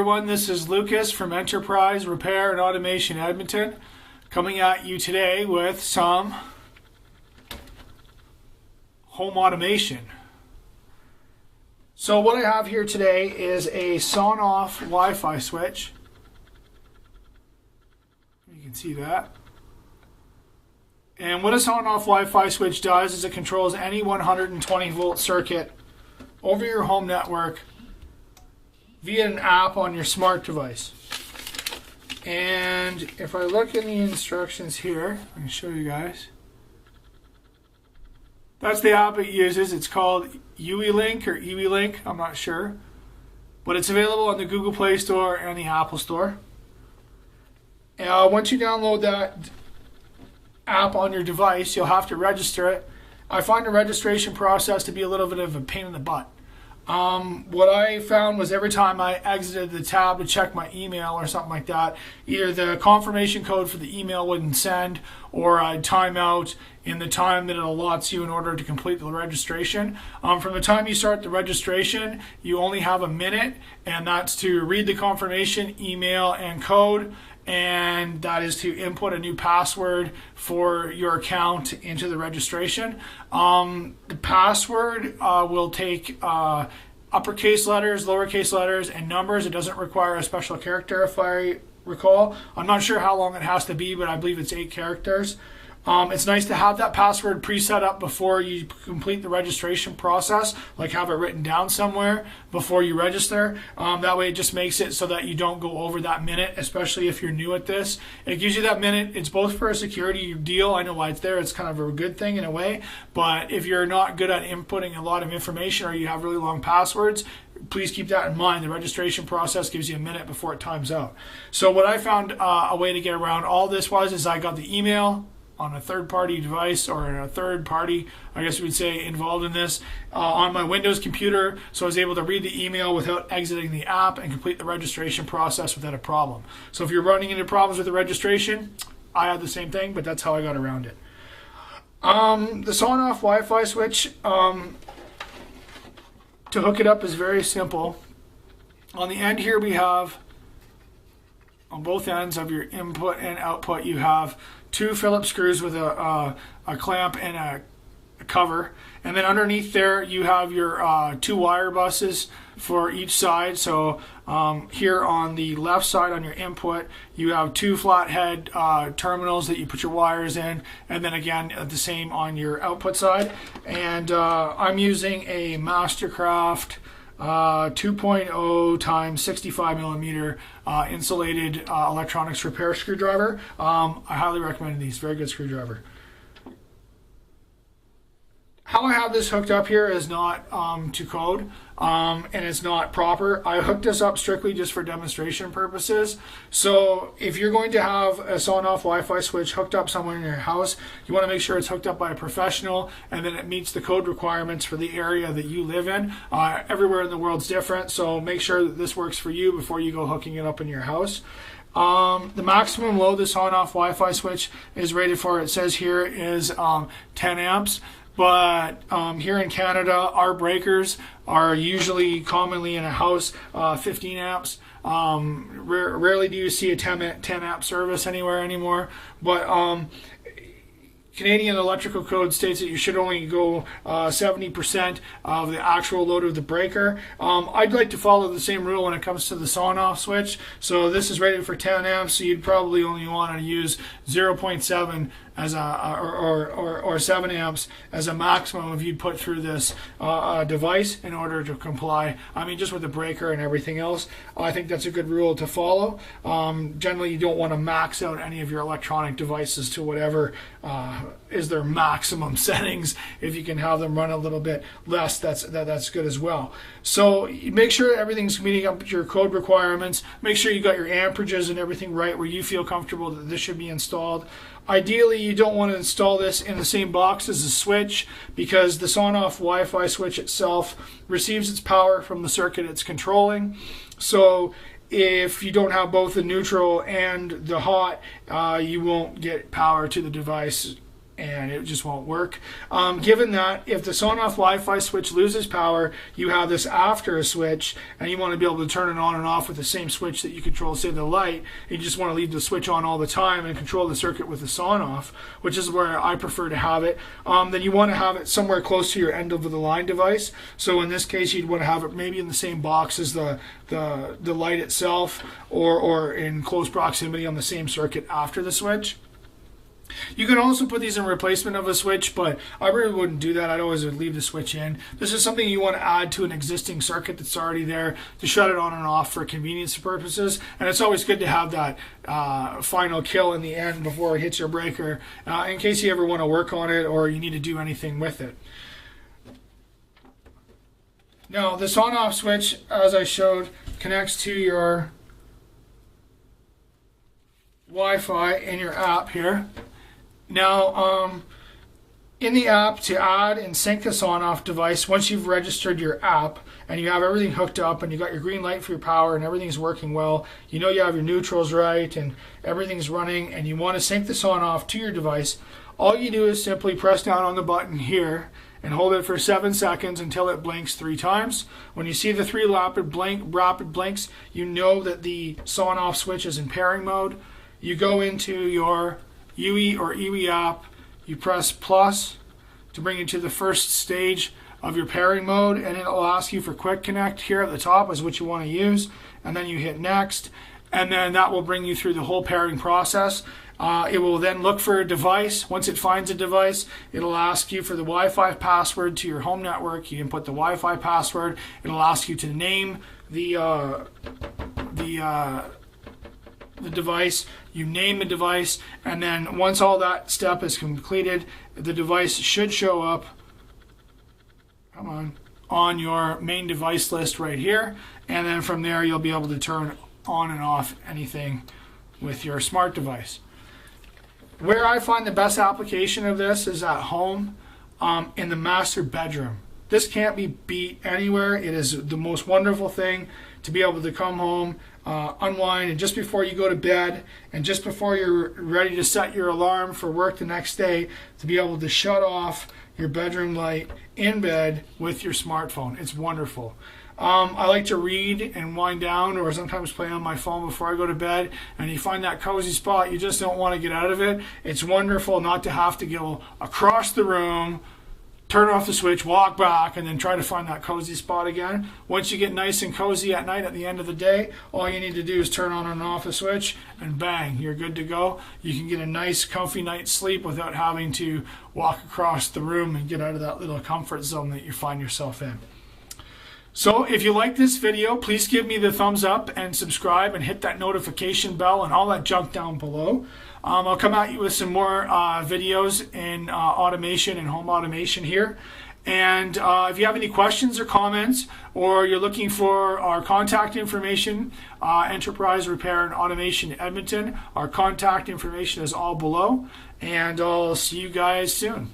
everyone, this is Lucas from Enterprise Repair and Automation Edmonton, coming at you today with some home automation. So what I have here today is a Sonoff Wi-Fi switch. You can see that. And what a Sonoff Wi-Fi switch does is it controls any 120 volt circuit over your home network via an app on your smart device. And if I look in the instructions here, I can show you guys. That's the app it uses. It's called UELink or EWLink, I'm not sure. But it's available on the Google Play Store and the Apple Store. Once you download that app on your device, you'll have to register it. I find the registration process to be a little bit of a pain in the butt. What I found was every time I exited the tab to check my email or something like that, either the confirmation code for the email wouldn't send, or I'd time out in the time that it allots you in order to complete the registration. From the time you start the registration, you only have a minute, and that's to read the confirmation, email, and code. And that is to input a new password for your account into the registration. The password will take uppercase letters, lowercase letters, and numbers. It doesn't require a special character, if I recall. I'm not sure how long it has to be, but I believe it's 8 characters. It's nice to have that password pre-set up before you complete the registration process, like have it written down somewhere before you register. That way it just makes it so that you don't go over that minute, especially if you're new at this. It gives you that minute. It's both for a security deal. I know why it's there. It's kind of a good thing in a way. But if you're not good at inputting a lot of information or you have really long passwords, please keep that in mind. The registration process gives you a minute before it times out. So what I found a way to get around all this is I got the email on a third-party device, or a third party, I guess you would say, involved in this, on my Windows computer, so I was able to read the email without exiting the app and complete the registration process without a problem. So if you're running into problems with the registration, I had the same thing, but that's how I got around it. The Sonoff Wi-Fi switch, to hook it up is very simple. On the end here we have, on both ends of your input and output, you have 2 Phillips screws with a clamp and a cover, and then underneath there you have your 2 wire buses for each side. So here on the left side on your input, you have 2 flathead terminals that you put your wires in, and then again the same on your output side. And I'm using a Mastercraft 2.0 times 65 millimeter insulated electronics repair screwdriver. I highly recommend these. Very good screwdriver. How I have this hooked up here is not to code, and it's not proper. I hooked this up strictly just for demonstration purposes. So if you're going to have a Sonoff Wi-Fi switch hooked up somewhere in your house, you want to make sure it's hooked up by a professional, and then it meets the code requirements for the area that you live in. Everywhere in the world's different, so make sure that this works for you before you go hooking it up in your house. The maximum load the Sonoff Wi-Fi switch is rated for, it says here, is 10 amps. But here in Canada, our breakers are usually commonly in a house 15 amps. Rarely do you see a 10 amp service anywhere anymore. But Canadian electrical code states that you should only go 70% of the actual load of the breaker. I'd like to follow the same rule when it comes to the Sonoff switch. So this is rated for 10 amps, so you'd probably only want to use 0.7 as or 7 amps as a maximum if you'd put through this device in order to comply. I mean, just with the breaker and everything else, I think that's a good rule to follow. Generally, you don't want to max out any of your electronic devices to whatever is their maximum settings. If you can have them run a little bit less, that's good as well. So make sure everything's meeting up with your code requirements. Make sure you got your amperages and everything right where you feel comfortable that this should be installed. Ideally, you don't want to install this in the same box as the switch, because the Sonoff Wi-Fi switch itself receives its power from the circuit it's controlling. So if you don't have both the neutral and the hot, you won't get power to the device and it just won't work. Given that if the Sonoff Wi-Fi switch loses power, you have this after switch, and you want to be able to turn it on and off with the same switch that you control, say, the light. You just want to leave the switch on all the time and control the circuit with the Sonoff, which is where I prefer to have it. Then you want to have it somewhere close to your end of the line device. So in this case, you'd want to have it maybe in the same box as the light itself, or in close proximity on the same circuit after the switch. You can also put these in replacement of a switch, but I really wouldn't do that. I'd always leave the switch in. This is something you want to add to an existing circuit that's already there to shut it on and off for convenience purposes. And it's always good to have that final kill in the end before it hits your breaker, in case you ever want to work on it or you need to do anything with it. Now, this on-off switch, as I showed, connects to your Wi-Fi in your app here. Now, in the app, to add and sync this on-off device, once you've registered your app and you have everything hooked up and you got your green light for your power and everything's working well, you know you have your neutrals right and everything's running, and you want to sync this on-off to your device, all you do is simply press down on the button here and hold it for 7 seconds until it blinks 3 times. When you see the 3 rapid blinks, you know that the Sonoff switch is in pairing mode. You go into your UE or EWE app, you press plus to bring you to the first stage of your pairing mode, and it'll ask you for quick connect here at the top is what you want to use, and then you hit next, and then that will bring you through the whole pairing process. It will then look for a device. Once it finds a device, it'll ask you for the Wi-Fi password to your home network. You input the Wi-Fi password. It'll ask you to name the device. You name the device, and then once all that step is completed, the device should show up on your main device list right here, and then from there you'll be able to turn on and off anything with your smart device. Where I find the best application of this is at home, in the master bedroom. This can't be beat anywhere. It is the most wonderful thing to be able to come home, unwind, and just before you go to bed and just before you're ready to set your alarm for work the next day, to be able to shut off your bedroom light in bed with your smartphone. It's wonderful. I like to read and wind down, or sometimes play on my phone before I go to bed, and you find that cozy spot, you just don't want to get out of it. It's wonderful not to have to go across the room, turn off the switch, walk back, and then try to find that cozy spot again. Once you get nice and cozy at night at the end of the day, all you need to do is turn on and off the switch, and bang, you're good to go. You can get a nice comfy night's sleep without having to walk across the room and get out of that little comfort zone that you find yourself in. So if you like this video, please give me the thumbs up and subscribe and hit that notification bell and all that junk down below. I'll come at you with some more videos in automation and home automation here. And if you have any questions or comments, or you're looking for our contact information, Enterprise Repair and Automation Edmonton, our contact information is all below. And I'll see you guys soon.